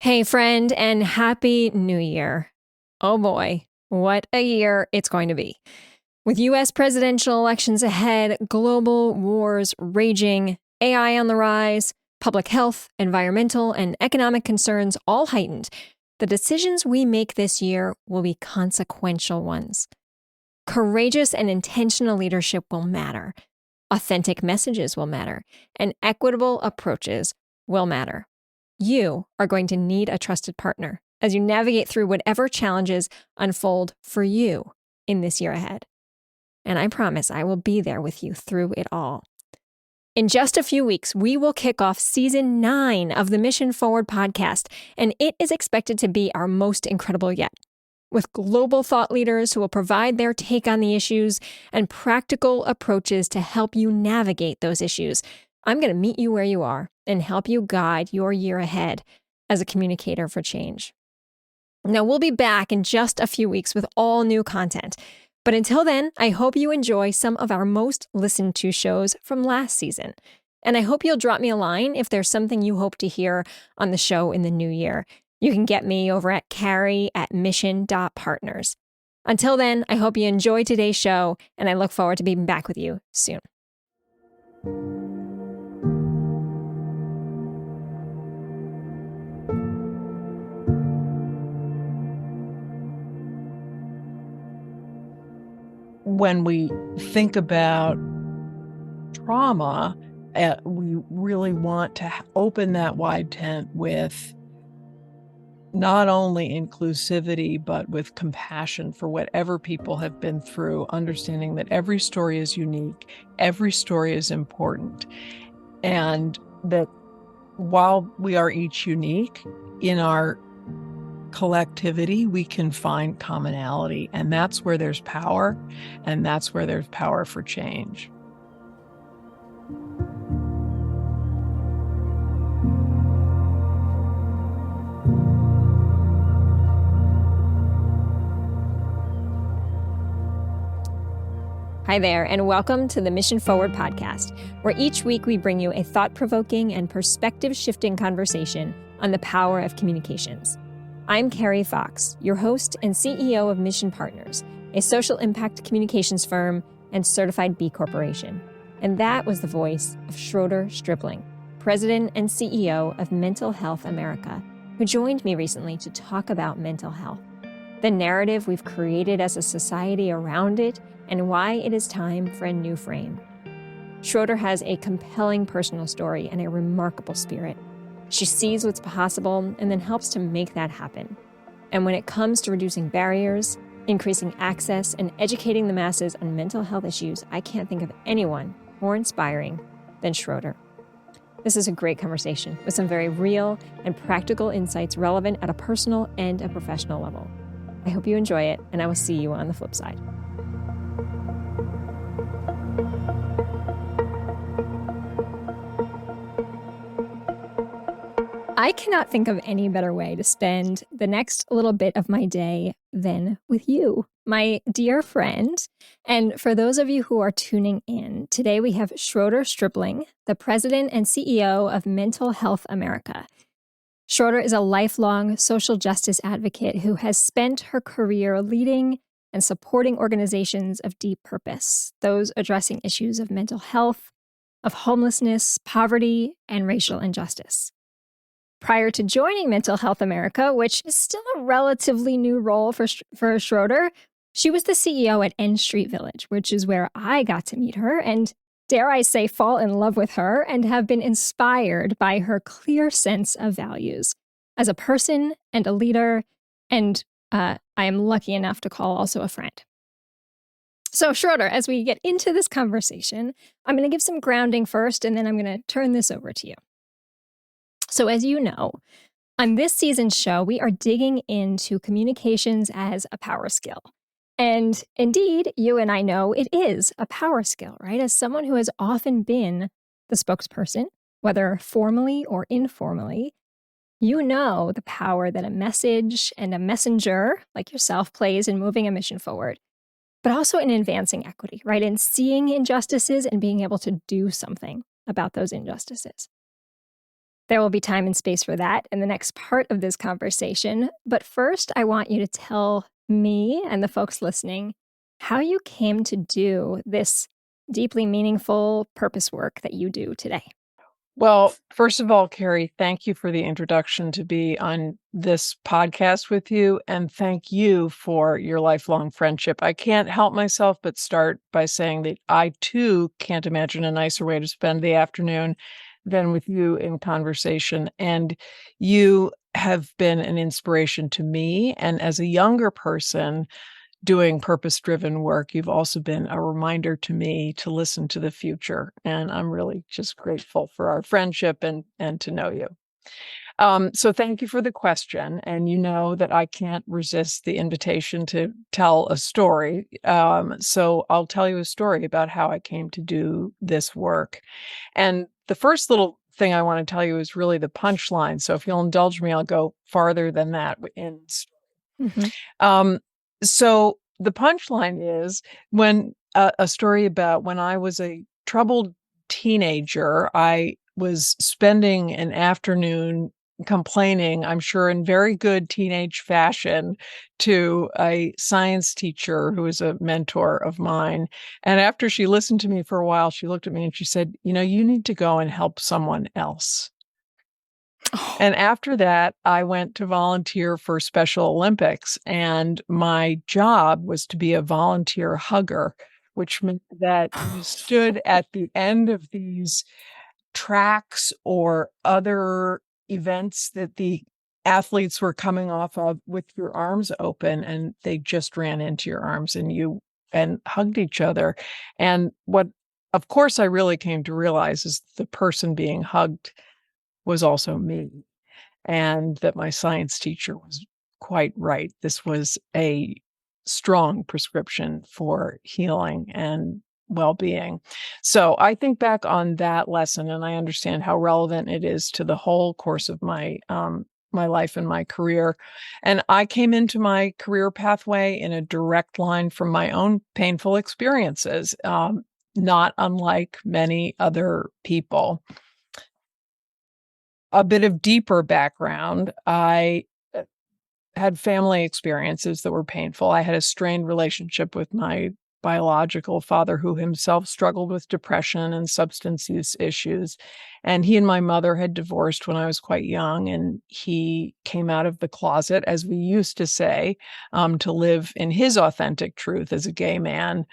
Hey, friend, and Happy New Year. Oh boy, what a year it's going to be. With US presidential elections ahead, global wars raging, AI on the rise, public health, environmental, and economic concerns all heightened, the decisions we make this year will be consequential ones. Courageous and intentional leadership will matter. Authentic messages will matter, and equitable approaches will matter. You are going to need a trusted partner as you navigate through whatever challenges unfold for you in this year ahead. And I promise I will be there with you through it all. In just a few weeks, we will kick off season 9 of the Mission Forward podcast, and it is expected to be our most incredible yet. With global thought leaders who will provide their take on the issues and practical approaches to help you navigate those issues, I'm going to meet you where you are and help you guide your year ahead as a communicator for change. Now, we'll be back in just a few weeks with all new content. But until then, I hope you enjoy some of our most listened to shows from last season. And I hope you'll drop me a line if there's something you hope to hear on the show in the new year. You can get me over at carrie@mission.partners. Until then, I hope you enjoy today's show, and I look forward to being back with you soon. When we think about trauma, we really want to open that wide tent with not only inclusivity, but with compassion for whatever people have been through, understanding that every story is unique, every story is important, and that while we are each unique in our collectivity, we can find commonality, and that's where there's power, and that's where there's power for change. Hi there, and welcome to the Mission Forward podcast, where each week we bring you a thought-provoking and perspective-shifting conversation on the power of communications. I'm Carrie Fox, your host and CEO of Mission Partners, a social impact communications firm and certified B Corporation. And that was the voice of Schroeder Stribling, President and CEO of Mental Health America, who joined me recently to talk about mental health, the narrative we've created as a society around it, and why it is time for a new frame. Schroeder has a compelling personal story and a remarkable spirit. She sees what's possible and then helps to make that happen. And when it comes to reducing barriers, increasing access, and educating the masses on mental health issues, I can't think of anyone more inspiring than Schroeder. This is a great conversation with some very real and practical insights relevant at a personal and a professional level. I hope you enjoy it, and I will see you on the flip side. I cannot think of any better way to spend the next little bit of my day than with you, my dear friend. And for those of you who are tuning in, today we have Schroeder Stribling, the president and CEO of Mental Health America. Schroeder is a lifelong social justice advocate who has spent her career leading and supporting organizations of deep purpose, those addressing issues of mental health, of homelessness, poverty, and racial injustice. Prior to joining Mental Health America, which is still a relatively new role for Schroeder, she was the CEO at N Street Village, which is where I got to meet her and, dare I say, fall in love with her and have been inspired by her clear sense of values as a person and a leader, and I am lucky enough to call also a friend. So Schroeder, as we get into this conversation, I'm going to give some grounding first, and then I'm going to turn this over to you. So as you know, on this season's show, we are digging into communications as a power skill. And indeed, you and I know it is a power skill, right? As someone who has often been the spokesperson, whether formally or informally, you know the power that a message and a messenger like yourself plays in moving a mission forward, but also in advancing equity, right? In seeing injustices and being able to do something about those injustices. There will be time and space for that in the next part of this conversation. But first, I want you to tell me and the folks listening how you came to do this deeply meaningful purpose work that you do today. Well, first of all, Carrie, thank you for the introduction to be on this podcast with you. And thank you for your lifelong friendship. I can't help myself but start by saying that I too can't imagine a nicer way to spend the afternoon than with you in conversation. And you have been an inspiration to me. And as a younger person, doing purpose-driven work, you've also been a reminder to me to listen to the future, and I'm really just grateful for our friendship and to know you. So thank you for the question, and you know that I can't resist the invitation to tell a story. So I'll tell you a story about how I came to do this work. And the first little thing I want to tell you is really the punchline. So if you'll indulge me, I'll go farther than that in Mhm. um, so the punchline is when a story about when I was a troubled teenager, I was spending an afternoon complaining, I'm sure in very good teenage fashion, to a science teacher who was a mentor of mine. And after she listened to me for a while, she looked at me and she said, "You know, you need to go and help someone else." Oh. And after that, I went to volunteer for Special Olympics, and my job was to be a volunteer hugger, which meant that you stood at the end of these tracks or other events that the athletes were coming off of with your arms open, and they just ran into your arms and you and hugged each other. And what, of course, I really came to realize is the person being hugged was also me, and that my science teacher was quite right. This was a strong prescription for healing and well-being. So I think back on that lesson and I understand how relevant it is to the whole course of my life and my career. And I came into my career pathway in a direct line from my own painful experiences, not unlike many other people. A bit of deeper background, I had family experiences that were painful. I had a strained relationship with my biological father, who himself struggled with depression and substance use issues. And he and my mother had divorced when I was quite young, and he came out of the closet, as we used to say, to live in his authentic truth as a gay man.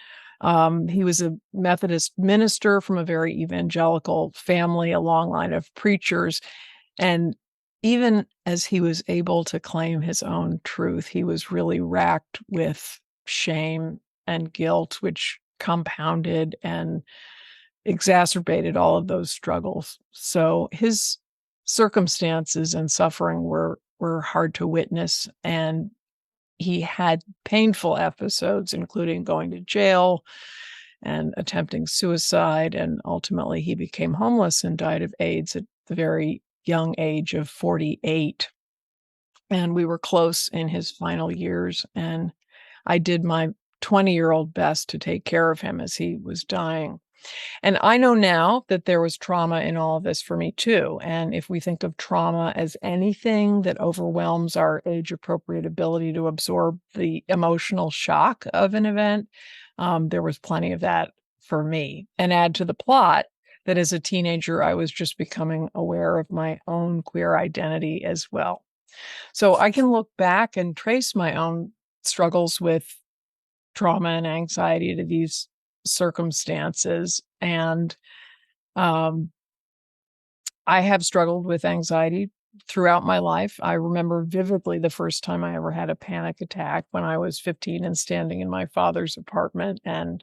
He was a Methodist minister from a very evangelical family, a long line of preachers, and even as he was able to claim his own truth, he was really racked with shame and guilt, which compounded and exacerbated all of those struggles. So his circumstances and suffering were hard to witness, and he had painful episodes, including going to jail and attempting suicide, and ultimately he became homeless and died of AIDS at the very young age of 48. And we were close in his final years, and I did my 20-year-old best to take care of him as he was dying. And I know now that there was trauma in all of this for me too. And if we think of trauma as anything that overwhelms our age-appropriate ability to absorb the emotional shock of an event, there was plenty of that for me. And add to the plot that as a teenager, I was just becoming aware of my own queer identity as well. So I can look back and trace my own struggles with trauma and anxiety to these circumstances. And um, I have struggled with anxiety throughout my life. I remember vividly the first time I ever had a panic attack when I was 15 and standing in my father's apartment. And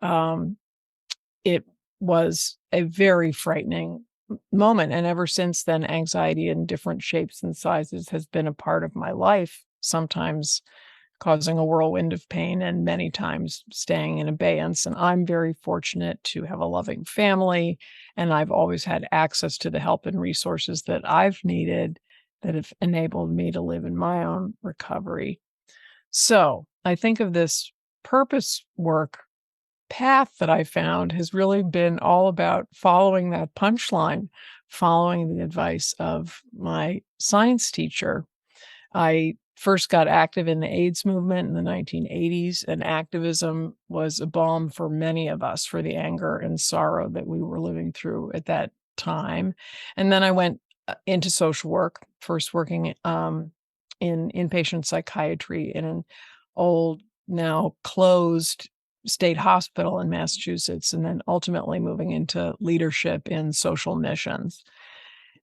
um, it was a very frightening moment. And ever since then, anxiety in different shapes and sizes has been a part of my life, sometimes causing a whirlwind of pain and many times staying in abeyance. And I'm very fortunate to have a loving family, and I've always had access to the help and resources that I've needed that have enabled me to live in my own recovery. So I think of this purpose work path that I found has really been all about following that punchline following the advice of my science teacher. I first got active in the AIDS movement in the 1980s, and activism was a balm for many of us for the anger and sorrow that we were living through at that time. And then I went into social work, first working in inpatient psychiatry in an old, now closed state hospital in Massachusetts, and then ultimately moving into leadership in social missions.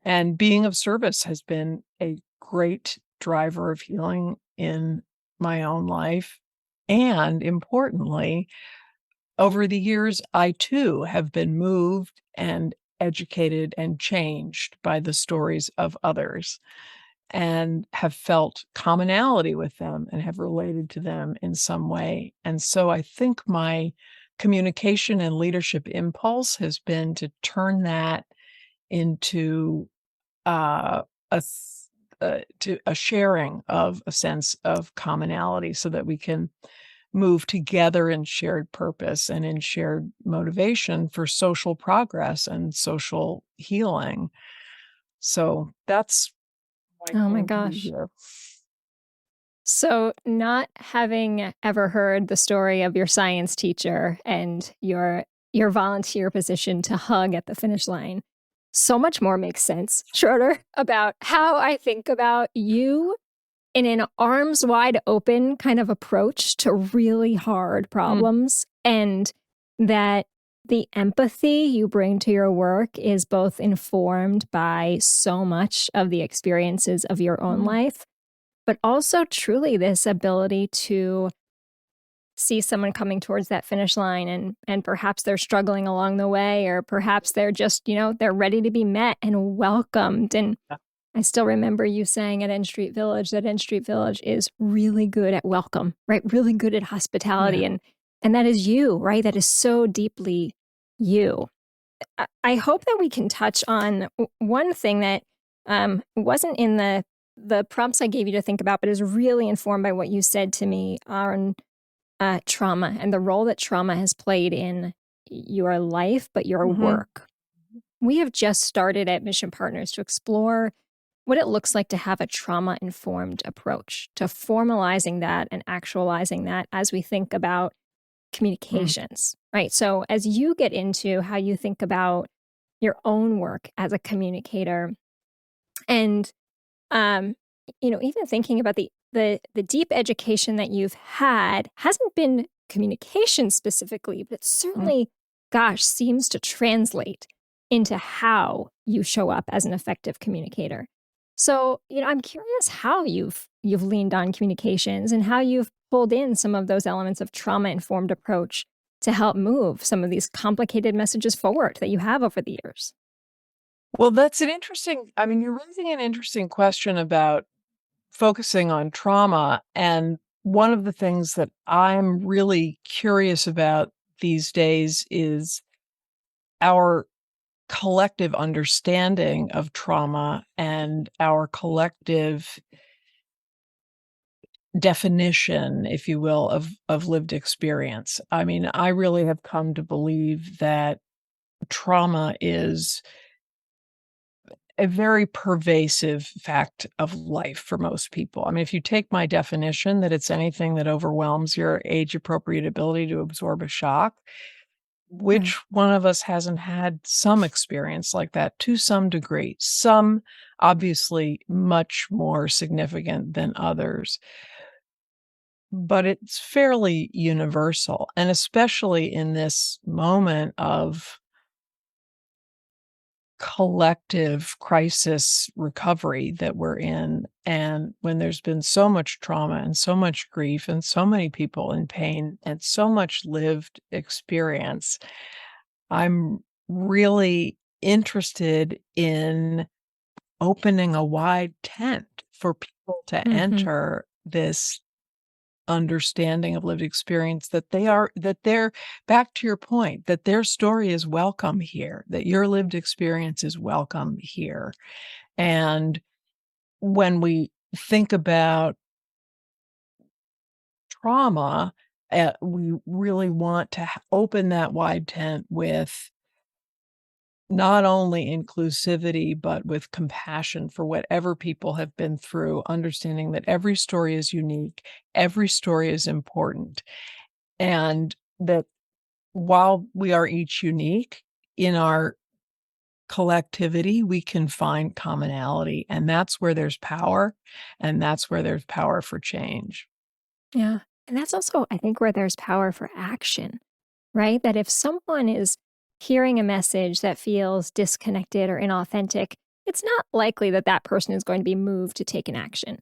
And being of service has been a great driver of healing in my own life. And importantly, over the years, I too have been moved and educated and changed by the stories of others and have felt commonality with them and have related to them in some way. And so I think my communication and leadership impulse has been to turn that into uh, to a sharing of a sense of commonality so that we can move together in shared purpose and in shared motivation for social progress and social healing. So that's why I Oh my came to be gosh. here. So, not having ever heard the story of your science teacher and your volunteer position to hug at the finish line, so much more makes sense, Schroeder, about how I think about you in an arms wide open kind of approach to really hard Mm, problems, and that the empathy you bring to your work is both informed by so much of the experiences of your own mm, life, but also truly this ability to see someone coming towards that finish line, and perhaps they're struggling along the way, or perhaps they're just, they're ready to be met and welcomed. And yeah, I still remember you saying at N Street Village that N Street Village is really good at welcome, right? Really good at hospitality. yeah. And that is you, right? That is so deeply you. I hope that we can touch on one thing that wasn't in the prompts I gave you to think about, but is really informed by what you said to me on trauma and the role that trauma has played in your life, but your Mhm. work. We have just started at Mission Partners to explore what it looks like to have a trauma informed approach to formalizing that and actualizing that as we think about Mm, communications, right? So, as you get into how you think about your own work as a communicator, and um, even thinking about the deep education that you've had hasn't been communication specifically, but it mm. certainly, gosh, seems to translate into how you show up as an effective communicator. So, I'm curious how you've leaned on communications and how you've pulled in some of those elements of trauma-informed approach to help move some of these complicated messages forward that you have over the years. Well, that's an interesting, I mean, you're raising an interesting question about focusing on trauma. And one of the things that I'm really curious about these days is our collective understanding of trauma and our collective definition, if you will, of lived experience. I mean, I really have come to believe that trauma is a very pervasive fact of life for most people. I mean, if you take my definition that it's anything that overwhelms your age appropriate ability to absorb a shock, Right. which one of us hasn't had some experience like that to some degree? Some obviously much more significant than others, but it's fairly universal. And especially in this moment of collective crisis recovery that we're in, and when there's been so much trauma and so much grief and so many people in pain and so much lived experience, I'm really interested in opening a wide tent for people to Hmm. enter this understanding of lived experience, that they're, back to your point, that their story is welcome here, that your lived experience is welcome here. And when we think about trauma, we really want to open that wide tent with not only inclusivity, but with compassion for whatever people have been through, understanding that every story is unique, every story is important, and that while we are each unique in our collectivity, we can find commonality, and that's where there's power, and that's where there's power for change. Yeah. And that's also, I think, where there's power for action, right? That if someone is hearing a message that feels disconnected or inauthentic, it's not likely that that person is going to be moved to take an action.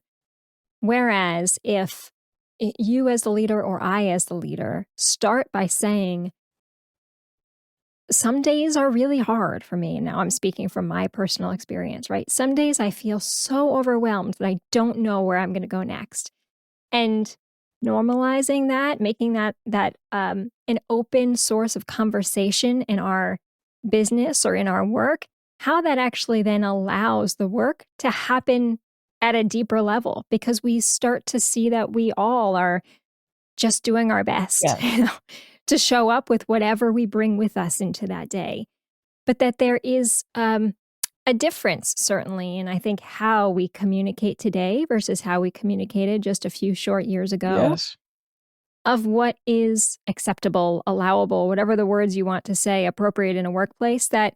Whereas if you as the leader or I as the leader start by saying, some days are really hard for me. And now I'm speaking from my personal experience, right? Some days I feel so overwhelmed that I don't know where I'm going to go next. And normalizing that, making that an open source of conversation in our business or in our work, how that actually then allows the work to happen at a deeper level, because we start to see that we all are just doing our best, Yes. to show up with whatever we bring with us into that day. But that there is a difference, certainly, in I think how we communicate today versus how we communicated just a few short years ago, Yes. of what is acceptable, allowable, whatever the words you want to say, appropriate in a workplace, that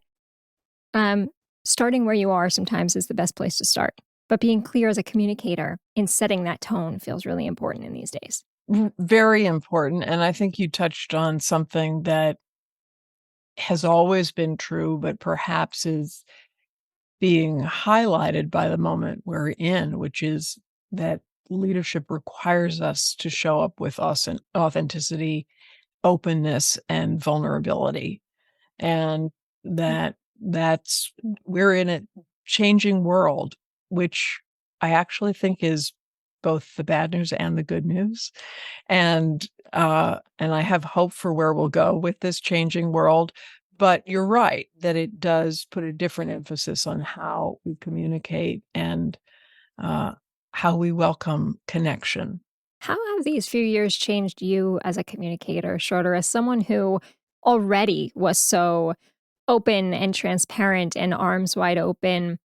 um, starting where you are sometimes is the best place to start. But being clear as a communicator in setting that tone feels really important in these days. Very important, and I think you touched on something that has always been true, but perhaps is being highlighted by the moment we're in, which is that leadership requires us to show up with us and authenticity, openness, and vulnerability. And that's we're in a changing world, which I actually think is both the bad news and the good news. And I have hope for where we'll go with this changing world. But you're right that it does put a different emphasis on how we communicate and uh, how we welcome connection. How have these few years changed you as a communicator, Schroeder, as someone who already was so open and transparent and arms wide open?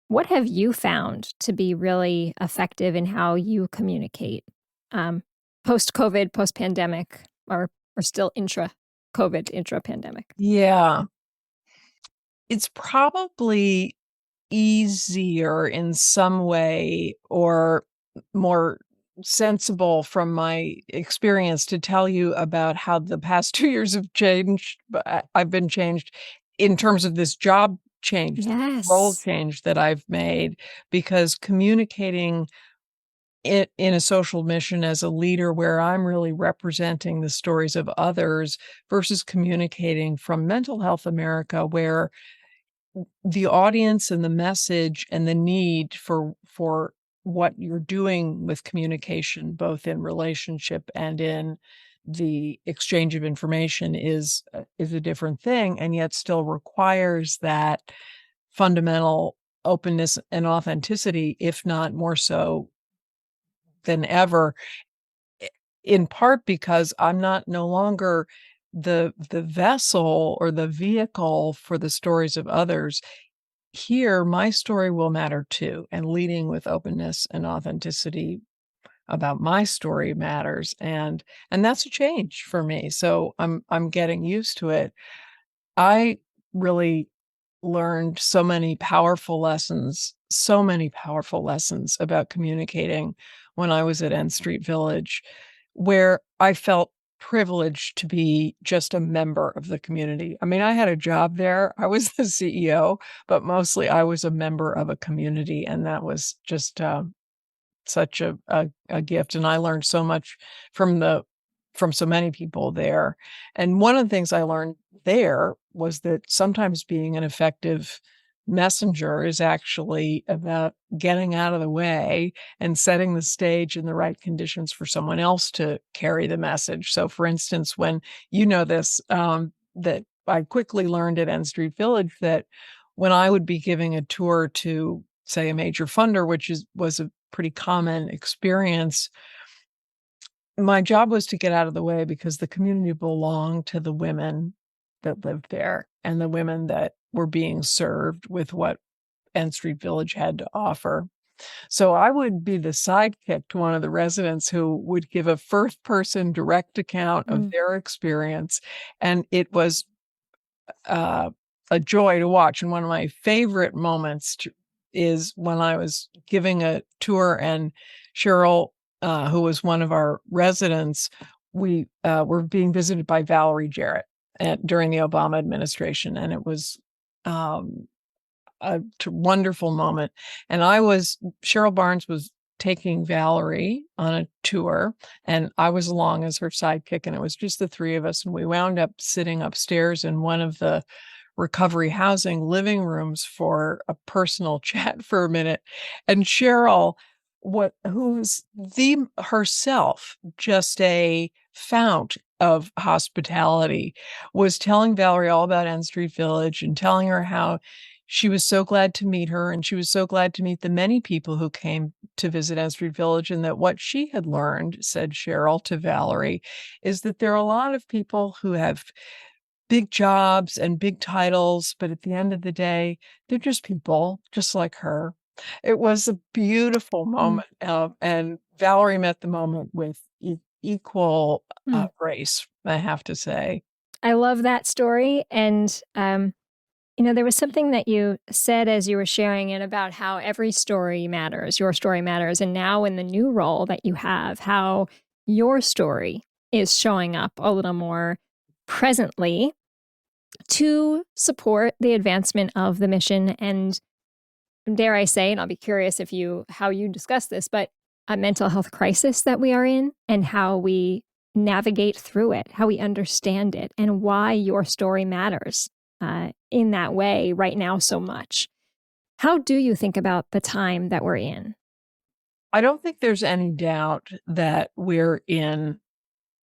What have you found to be really effective in how you communicate, post COVID, post pandemic, or still intra COVID, intra pandemic? Yeah, it's probably easier in some way or more sensible from my experience to tell you about how the past 2 years have changed, but I've been changed in terms of this job change, role Yes. change that I've made, because communicating in a social mission as a leader where I'm really representing the stories of others versus communicating from Mental Health America, where the audience and the message and the need for what you're doing with communication, both in relationship and in the exchange of information is a different thing, and yet still requires that fundamental openness and authenticity, if not more so than ever, I in part because I'm not no longer the vessel or the vehicle for the stories of others. Here, my story will matter too, and leading with openness and authenticity about my story matters, and that's a change for me, so I'm getting used to it. I really learned so many powerful lessons about communicating when I was at N Street Village, where I felt privileged to be just a member of the community. I mean, I had a job there. I was the CEO, but mostly I was a member of a community, and that was just, such a gift, and I learned so much from the from so many people there, and one of the things I learned there was that sometimes being an effective messenger is actually about getting out of the way and setting the stage in the right conditions for someone else to carry the message. So, for instance, when you know this, that I quickly learned at N Street Village that when I would be giving a tour to, say, a major funder, which was a pretty common experience, my job was to get out of the way because the community belonged to the women that lived there. and the women that were being served with what N Street Village had to offer. So I would be the sidekick to one of the residents who would give a first-person direct account of Mm. their experience, and it was a joy to watch. And one of my favorite moments is when I was giving a tour, and Cheryl, who was one of our residents, we were being visited by Valerie Jarrett during the Obama administration, and it was a wonderful moment. And Cheryl Barnes was taking Valerie on a tour, and I was along as her sidekick, and it was just the three of us. And we wound up sitting upstairs in one of the recovery housing living rooms for a personal chat for a minute. And Cheryl, who's herself just a fount of hospitality, was telling Valerie all about N Street Village and telling her how she was so glad to meet her, and she was so glad to meet the many people who came to visit N Street Village, and that what she had learned, said Cheryl to Valerie, is that there are a lot of people who have big jobs and big titles, but at the end of the day, they're just people, just like her. It was a beautiful Mm. moment, and Valerie met the moment with equal Mm. grace, I have to say. I love that story. And, there was something that you said as you were sharing it about how every story matters, your story matters. And now in the new role that you have, how your story is showing up a little more presently to support the advancement of the mission. And dare I say, and I'll be curious how you discuss this, but a mental health crisis that we are in and how we navigate through it, how we understand it, and why your story matters in that way right now so much. How do you think about the time that we're in? I don't think there's any doubt that we're in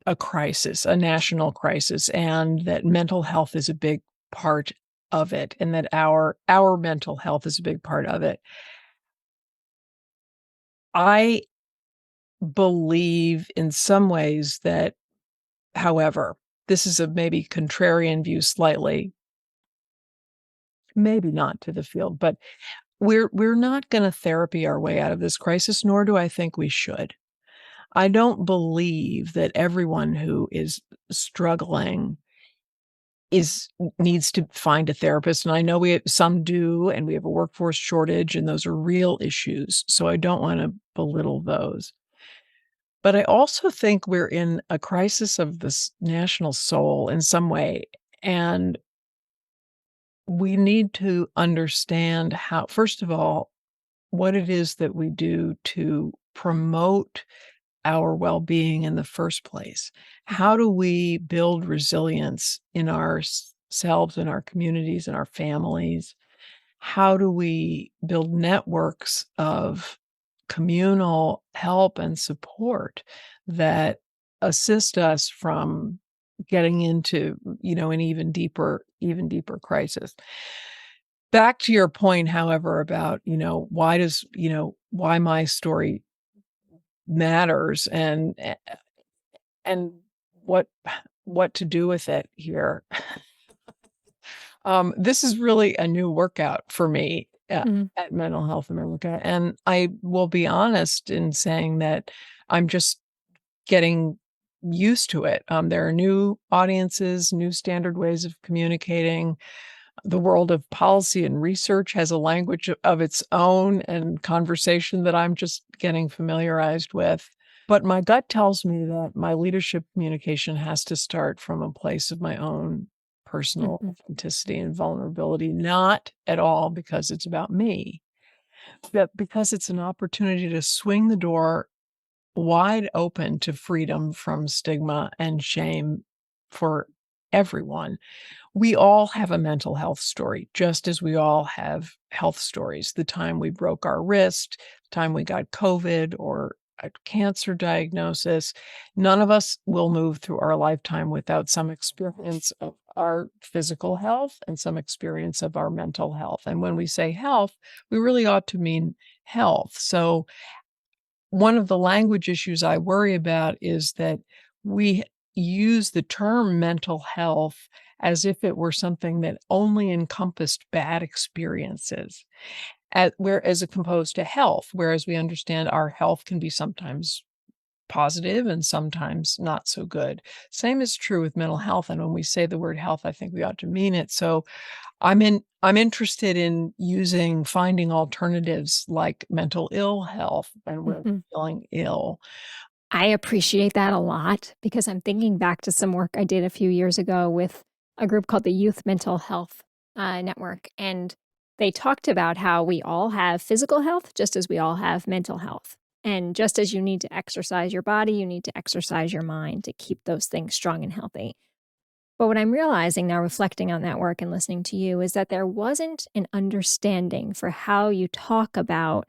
a crisis, a national crisis, and that mental health is a big part of it, and that our mental health is a big part of it. I believe in some ways that, however, this is a maybe contrarian view slightly, maybe not to the field, but we're not gonna therapy our way out of this crisis, nor do I think we should. I don't believe that everyone who is struggling needs to find a therapist, and I know some do, and we have a workforce shortage, and those are real issues, so I don't wanna belittle those. But I also think we're in a crisis of this national soul in some way, and we need to understand how, first of all, what it is that we do to promote our well-being in the first place. How do we build resilience in ourselves, in our communities, in our families? How do we build networks of communal help and support that assist us from getting into, an even deeper crisis? Back to your point, however, about, why my story matters, and what what to do with it here. This is really a new workout for me Mm. at Mental Health America, and I will be honest in saying that I'm just getting used to it. There are new audiences, new standard ways of communicating. The world of policy and research has a language of its own and conversation that I'm just getting familiarized with. But my gut tells me that my leadership communication has to start from a place of my own personal Mhm. authenticity and vulnerability, not at all because it's about me, but because it's an opportunity to swing the door wide open to freedom from stigma and shame for everyone. We all have a mental health story, just as we all have health stories. The time we broke our wrist, the time we got COVID or a cancer diagnosis. None of us will move through our lifetime without some experience of our physical health and some experience of our mental health. And when we say health, we really ought to mean health. So one of the language issues I worry about is that we use the term mental health as if it were something that only encompassed bad experiences, as opposed to health, whereas we understand our health can be sometimes positive and sometimes not so good. Same is true with mental health, and when we say the word health, I think we ought to mean it. So I'm interested in finding alternatives like mental ill health when we're Mhm. feeling ill. I appreciate that a lot because I'm thinking back to some work I did a few years ago with a group called the Youth Mental Health Network. And they talked about how we all have physical health just as we all have mental health. And just as you need to exercise your body, you need to exercise your mind to keep those things strong and healthy. But what I'm realizing now, reflecting on that work and listening to you, is that there wasn't an understanding for how you talk about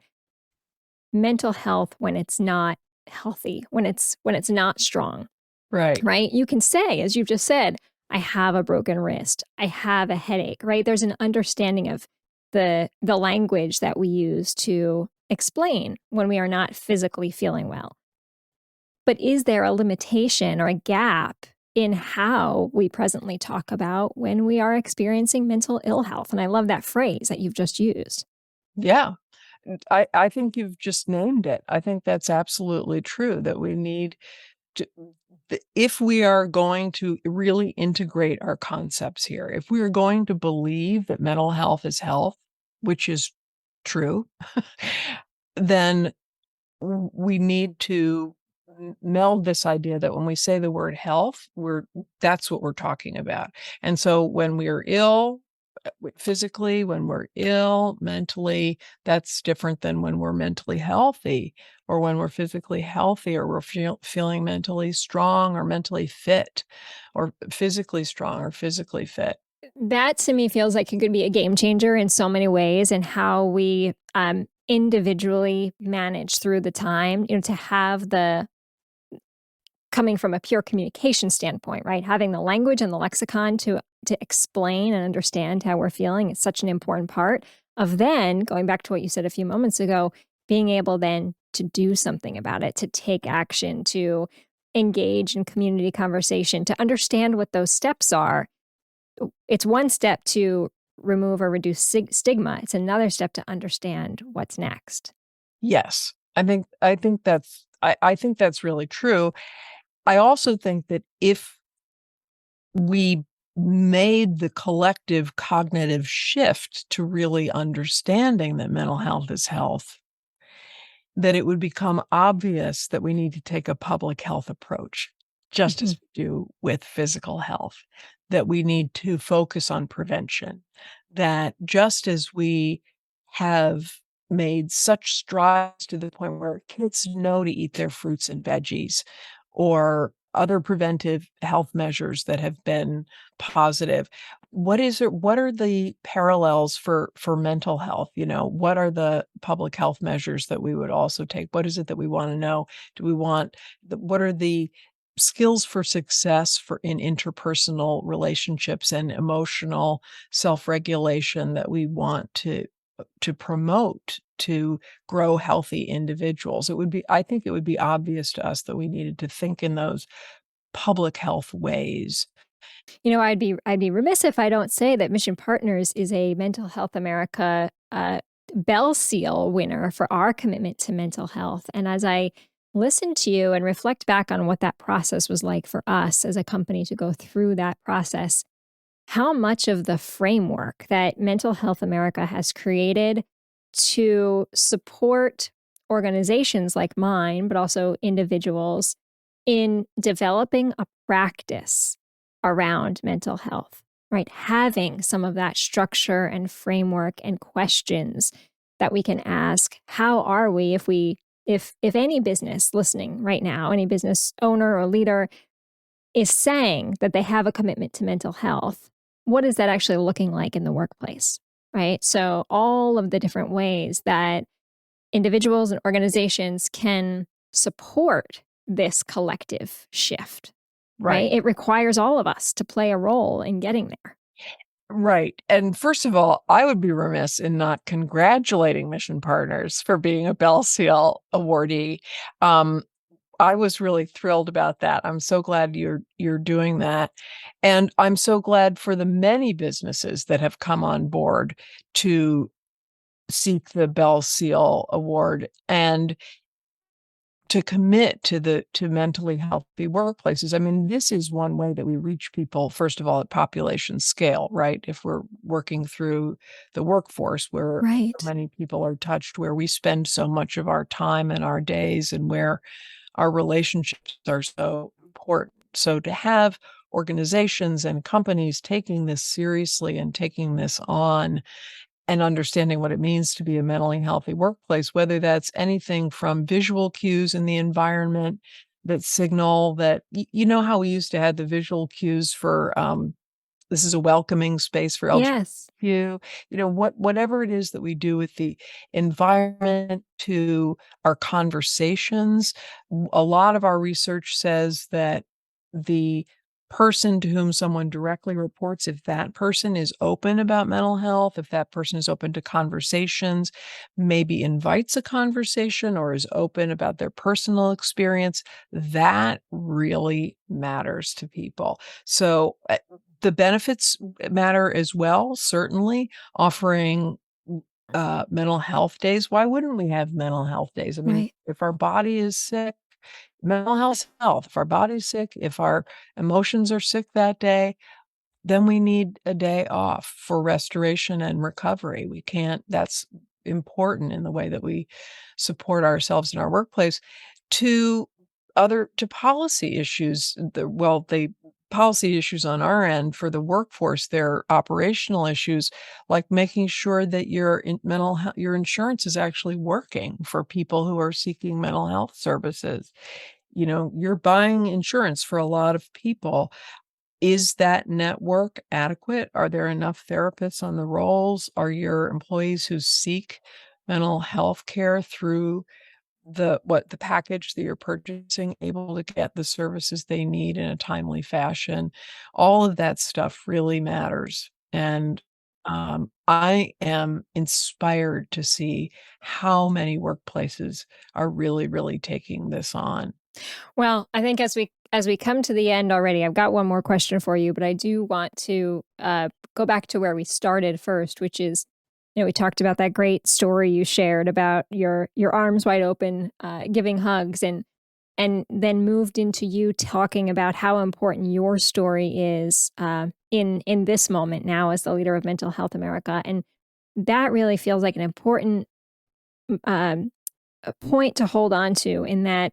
mental health when it's not healthy, when it's not strong, Right. right? You can say, as you've just said, I have a broken wrist, I have a headache, right? There's an understanding of the language that we use to explain when we are not physically feeling well. But is there a limitation or a gap in how we presently talk about when we are experiencing mental ill health? And I love that phrase that you've just used. Yeah. I think you've just named it. I think that's absolutely true that we need to if we are going to really integrate our concepts here, if we are going to believe that mental health is health, which is true, then we need to meld this idea that when we say the word health, that's what we're talking about. And so when we are ill, physically, when we're ill mentally, that's different than when we're mentally healthy, or when we're physically healthy, or we're feeling mentally strong or mentally fit, or physically strong or physically fit. That to me feels like it could be a game changer in so many ways and how we individually manage through the time, to have the coming from a pure communication standpoint, right? Having the language and the lexicon to explain and understand how we're feeling is such an important part of then going back to what you said a few moments ago, being able then to do something about it, to take action, to engage in community conversation, to understand what those steps are. It's one step to remove or reduce stigma. It's another step to understand what's next. Yes, I think that's really true. I also think that if we made the collective cognitive shift to really understanding that mental health is health, that it would become obvious that we need to take a public health approach, just Mhm. as we do with physical health, that we need to focus on prevention, that just as we have made such strides to the point where kids know to eat their fruits and veggies, or other preventive health measures that have been positive. What are the parallels for mental health? What are the public health measures that we would also take? What is it that we wanna know? Do we want what are the skills for success in interpersonal relationships and emotional self-regulation that we want to promote to grow healthy individuals? I think it would be obvious to us that we needed to think in those public health ways. I'd be remiss if I don't say that Mission Partners is a Mental Health America Bell Seal winner for our commitment to mental health. And as I listen to you and reflect back on what that process was like for us as a company to go through that process, how much of the framework that Mental Health America has created to support organizations like mine, but also individuals in developing a practice around mental health, right? Having some of that structure and framework and questions that we can ask. How are we if any business listening right now, any business owner or leader is saying that they have a commitment to mental health, what is that actually looking like in the workplace? Right. So, all of the different ways that individuals and organizations can support this collective shift, right? Right. It requires all of us to play a role in getting there. Right, and first of all, I would be remiss in not congratulating Mission Partners for being a Bell Seal awardee. Um, I was really thrilled about that. I'm so glad you're doing that. And I'm so glad for the many businesses that have come on board to seek the Bell Seal Award and to commit to mentally healthy workplaces. I mean, this is one way that we reach people, first of all, at population scale, right? If we're working through the workforce where so Right. many people are touched, where we spend so much of our time and our days, and where our relationships are so important. So to have organizations and companies taking this seriously and taking this on and understanding what it means to be a mentally healthy workplace, whether that's anything from visual cues in the environment that signal that you know how we used to have the visual cues for, this is a welcoming space for Yes. LGBTQ, whatever it is that we do with the environment to our conversations. A lot of our research says that the person to whom someone directly reports, if that person is open about mental health, if that person is open to conversations, maybe invites a conversation or is open about their personal experience, that really matters to people. So, the benefits matter as well, certainly, offering, mental health days. Why wouldn't we have mental health days? I mean, Right. if our body is sick, mental health is health. If our body's sick, if our emotions are sick that day, then we need a day off for restoration and recovery. We can't That's important in the way that we support ourselves in our workplace. To to policy issues, the policy issues on our end for the workforce, they're operational issues, like making sure that your insurance is actually working for people who are seeking mental health services. You're buying insurance for a lot of people. Is that network adequate? Are there enough therapists on the rolls? Are your employees who seek mental health care through the package that you're purchasing able to get the services they need in a timely fashion? All of that stuff really matters. And I am inspired to see how many workplaces are really, really taking this on. Well, I think as we come to the end already, I've got one more question for you, but I do want to go back to where we started first, which is, we talked about that great story you shared about your arms wide open, giving hugs, and then moved into you talking about how important your story is in this moment now as the leader of Mental Health America, and that really feels like an important um, a point to hold on to, in that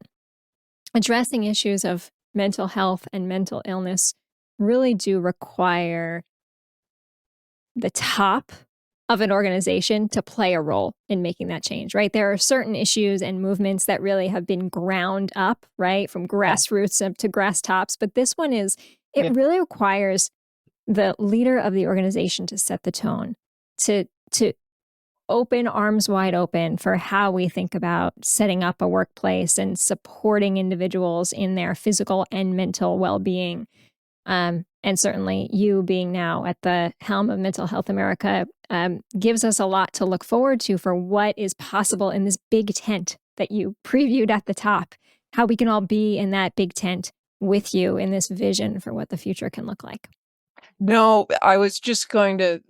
addressing issues of mental health and mental illness really do require the top of an organization to play a role in making that change, right? There are certain issues and movements that really have been ground up, right? From Yeah, grassroots up to grass tops. But this one it yeah. really requires the leader of the organization to set the tone, to open arms wide open for how we think about setting up a workplace and supporting individuals in their physical and mental well-being. And certainly you being now at the helm of Mental Health America gives us a lot to look forward to for what is possible in this big tent that you previewed at the top, how we can all be in that big tent with you in this vision for what the future can look like. No, I was just going to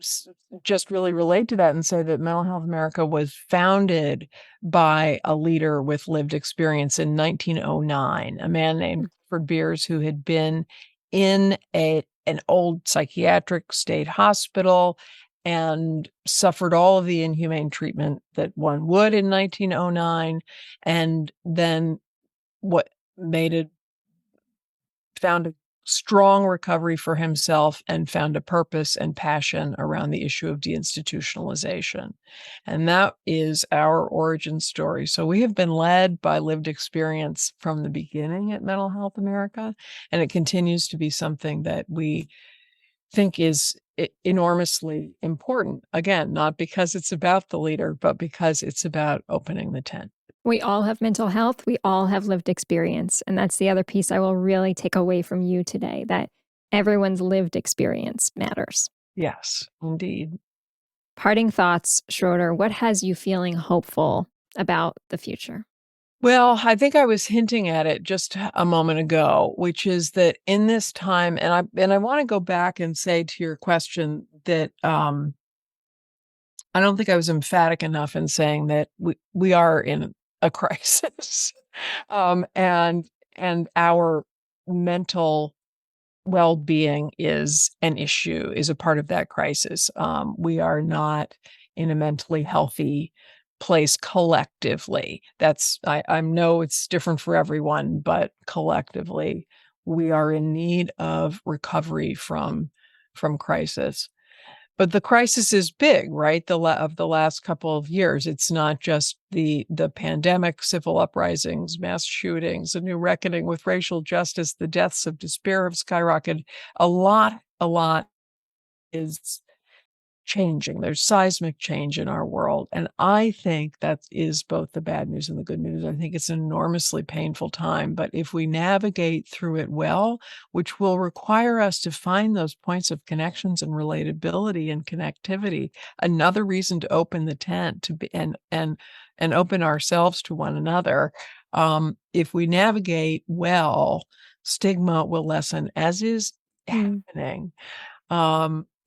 just really relate to that and say that Mental Health America was founded by a leader with lived experience in 1909, a man named Clifford Beers, who had been in an old psychiatric state hospital and suffered all of the inhumane treatment that one would in 1909, and then what made it found a strong recovery for himself and found a purpose and passion around the issue of deinstitutionalization. And that is our origin story. So we have been led by lived experience from the beginning at Mental Health America, and it continues to be something that we think is enormously important. Again, not because it's about the leader, but because it's about opening the tent. We all have mental health. We all have lived experience. And that's the other piece I will really take away from you today, that everyone's lived experience matters. Yes, indeed. Parting thoughts, Schroeder, what has you feeling hopeful about the future? Well, I think I was hinting at it just a moment ago, which is that in this time, and I want to go back and say to your question that I don't think I was emphatic enough in saying that we are in a crisis, and our mental well-being is an issue, is a part of that crisis. We are not in a mentally healthy place collectively. I know it's different for everyone, but collectively, we are in need of recovery from crisis. But the crisis is big, right? Of the last couple of years. It's not just the pandemic, civil uprisings, mass shootings, a new reckoning with racial justice, the deaths of despair have skyrocketed. A lot is changing. There's seismic change in our world, and I think that is both the bad news and the good news. I think it's an enormously painful time, but if we navigate through it well, which will require us to find those points of connections and relatability and connectivity, another reason to open the tent to be and open ourselves to one another. If we navigate well, stigma will lessen, as is Mm, happening.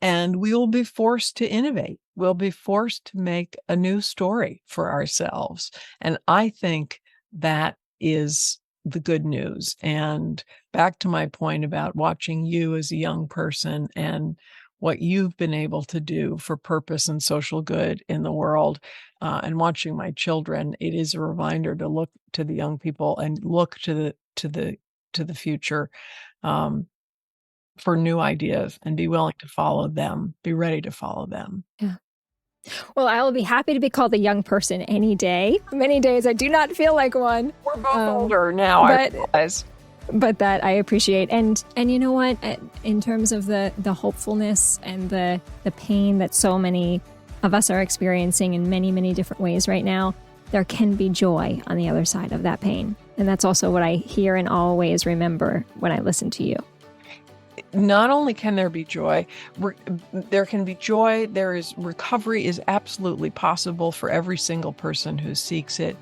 And we will be forced to innovate. We'll be forced to make a new story for ourselves. And I think that is the good news. And back to my point about watching you as a young person and what you've been able to do for purpose and social good in the world, and watching my children, it is a reminder to look to the young people and look to the future. Um, for new ideas and be willing to follow them, be ready to follow them. yeah. Well, I will be happy to be called a young person any day. Many days I do not feel like one. We're both older now, I but realize. but that I appreciate. And you know what? In terms of the hopefulness and the pain that so many of us are experiencing in many, many different ways right now, there can be joy on the other side of that pain. And that's also what I hear and always remember when I listen to you. Not only can there be joy, there can be joy. Recovery is absolutely possible for every single person who seeks it.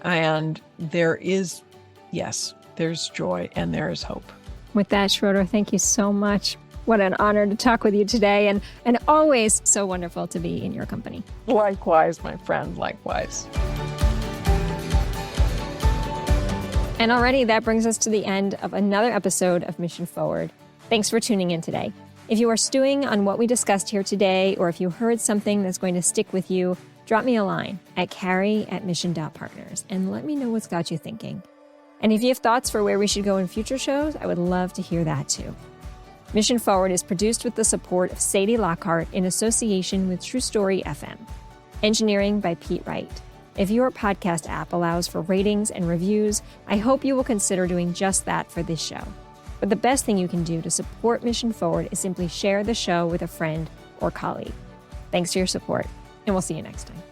And yes, there's joy and there is hope. With that, Schroeder, thank you so much. What an honor to talk with you today, and always so wonderful to be in your company. Likewise, my friend, likewise. And already that brings us to the end of another episode of Mission Forward. Thanks for tuning in today. If you are stewing on what we discussed here today, or if you heard something that's going to stick with you, drop me a line at carrie@mission.partners and let me know what's got you thinking. And if you have thoughts for where we should go in future shows, I would love to hear that too. Mission Forward is produced with the support of Sadie Lockhart in association with True Story FM. Engineering by Pete Wright. If your podcast app allows for ratings and reviews, I hope you will consider doing just that for this show. But the best thing you can do to support Mission Forward is simply share the show with a friend or colleague. Thanks for your support, and we'll see you next time.